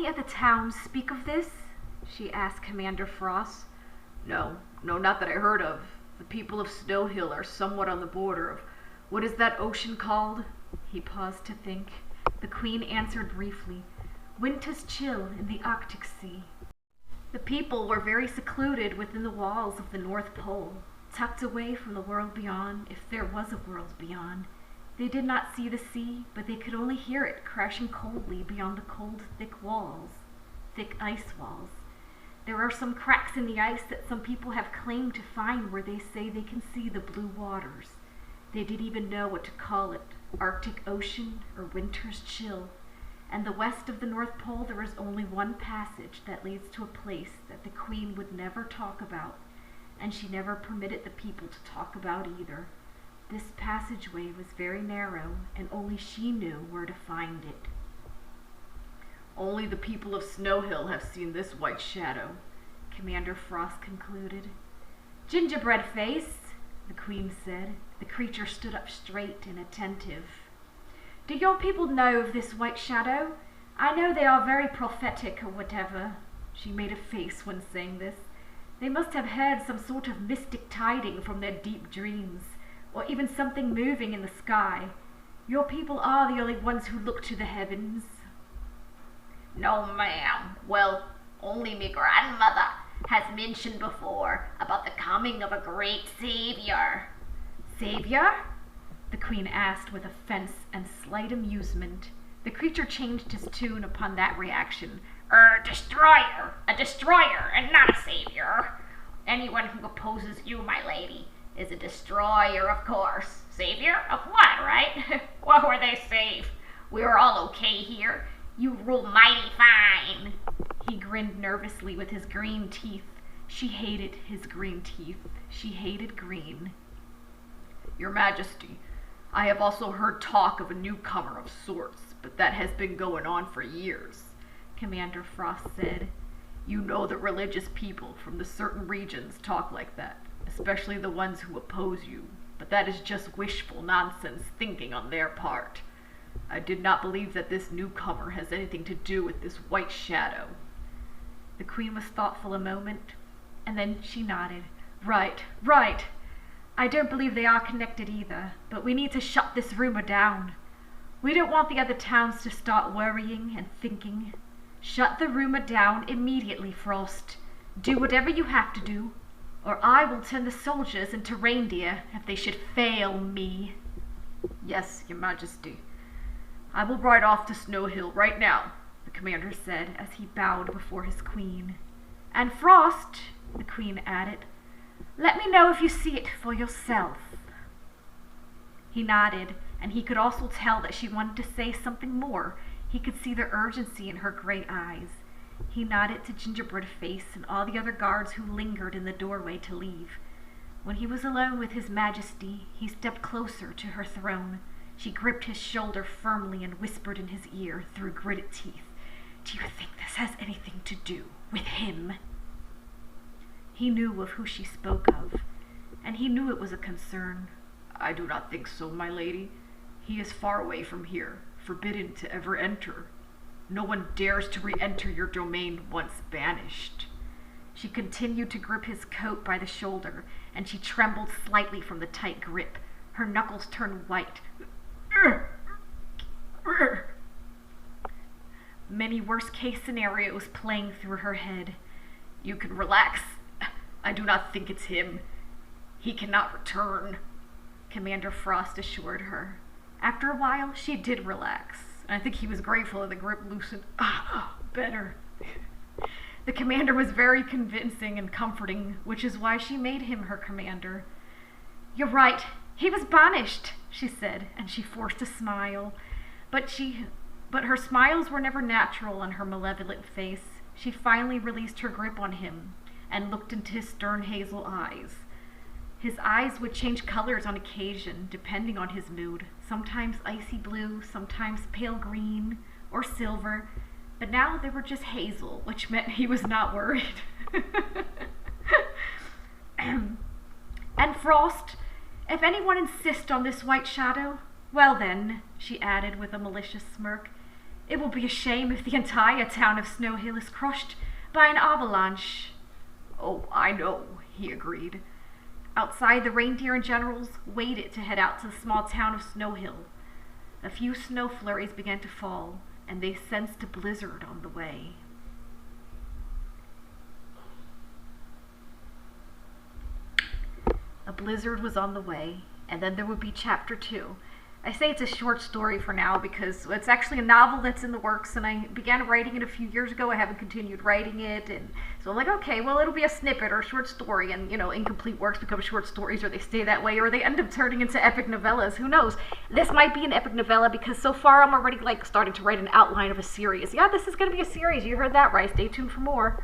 other towns speak of this?" she asked Commander Frost. No, not that I heard of. The people of Snow Hill are somewhat on the border of, what is that ocean called? He paused to think. The Queen answered briefly, "Winter's chill in the Arctic Sea." The people were very secluded within the walls of the North Pole, tucked away from the world beyond, if there was a world beyond. They did not see the sea, but they could only hear it crashing coldly beyond the cold, thick ice walls. There are some cracks in the ice that some people have claimed to find where they say they can see the blue waters. They didn't even know what to call it, Arctic Ocean or winter's chill. And the west of the North Pole there is only one passage that leads to a place that the Queen would never talk about, and she never permitted the people to talk about either. This passageway was very narrow, and only she knew where to find it. Only the people of Snow Hill have seen this white shadow, Commander Frost concluded. "Gingerbread Face," the Queen said. The creature stood up straight and attentive. "Do your people know of this white shadow? I know they are very prophetic or whatever." She made a face when saying this. "They must have heard some sort of mystic tiding from their deep dreams, or even something moving in the sky. Your people are the only ones who look to the heavens." "No, ma'am. Well, only me grandmother has mentioned before about the coming of a great savior." "Savior?" the Queen asked with offense and slight amusement. The creature changed his tune upon that reaction. Destroyer. A destroyer, and not a savior. Anyone who opposes you, my lady, is a destroyer, of course. Savior? Of what, right? What were they safe? We're all okay here. You rule mighty fine." He grinned nervously with his green teeth. She hated his green teeth. She hated green. Your Majesty, I have also heard talk of a newcomer of sorts, but that has been going on for years, Commander Frost said. You know that religious people from the certain regions talk like that, especially the ones who oppose you, but that is just wishful nonsense thinking on their part. I did not believe that this newcomer has anything to do with this white shadow. The Queen was thoughtful a moment, and then she nodded. Right. I don't believe they are connected either, but we need to shut this rumor down. We don't want the other towns to start worrying and thinking. Shut the rumor down immediately, Frost. Do whatever you have to do, or I will turn the soldiers into reindeer if they should fail me. Yes, Your Majesty. I will ride off to Snow Hill right now, the commander said as he bowed before his queen. And Frost, the Queen added, let me know if you see it for yourself. He nodded, and he could also tell that she wanted to say something more. He could see the urgency in her gray eyes. He nodded to Gingerbread Face and all the other guards who lingered in the doorway to leave. When he was alone with His Majesty, he stepped closer to her throne. She gripped his shoulder firmly and whispered in his ear through gritted teeth, "Do you think this has anything to do with him?" He knew of who she spoke of, and he knew it was a concern. I do not think so, my lady. He is far away from here, forbidden to ever enter. No one dares to re-enter your domain once banished. She continued to grip his coat by the shoulder, and she trembled slightly from the tight grip. Her knuckles turned white. Many worst-case scenarios playing through her head. You can relax. I do not think it's him. He cannot return, Commander Frost assured her. After a while, she did relax. I think he was grateful that the grip loosened. Better. The commander was very convincing and comforting, which is why she made him her commander. You're right. He was banished, she said, and she forced a smile. But her smiles were never natural on her malevolent face. She finally released her grip on him and looked into his stern hazel eyes. His eyes would change colors on occasion, depending on his mood, sometimes icy blue, sometimes pale green or silver, but now they were just hazel, which meant he was not worried. And Frost, if anyone insists on this white shadow, well then, she added with a malicious smirk, It will be a shame if the entire town of Snow Hill is crushed by an avalanche. Oh, I know, he agreed. Outside, the reindeer and generals waited to head out to the small town of Snow Hill. A few snow flurries began to fall, and they sensed a blizzard on the way. A blizzard was on the way, and then there would be chapter 2. I say it's a short story for now because it's actually a novel that's in the works, and I began writing it a few years ago. I haven't continued writing it, and so I'm like, okay, well, it'll be a snippet or a short story, and, incomplete works become short stories, or they stay that way, or they end up turning into epic novellas. Who knows? This might be an epic novella because so far I'm already, starting to write an outline of a series. Yeah, this is going to be a series. You heard that right. Stay tuned for more.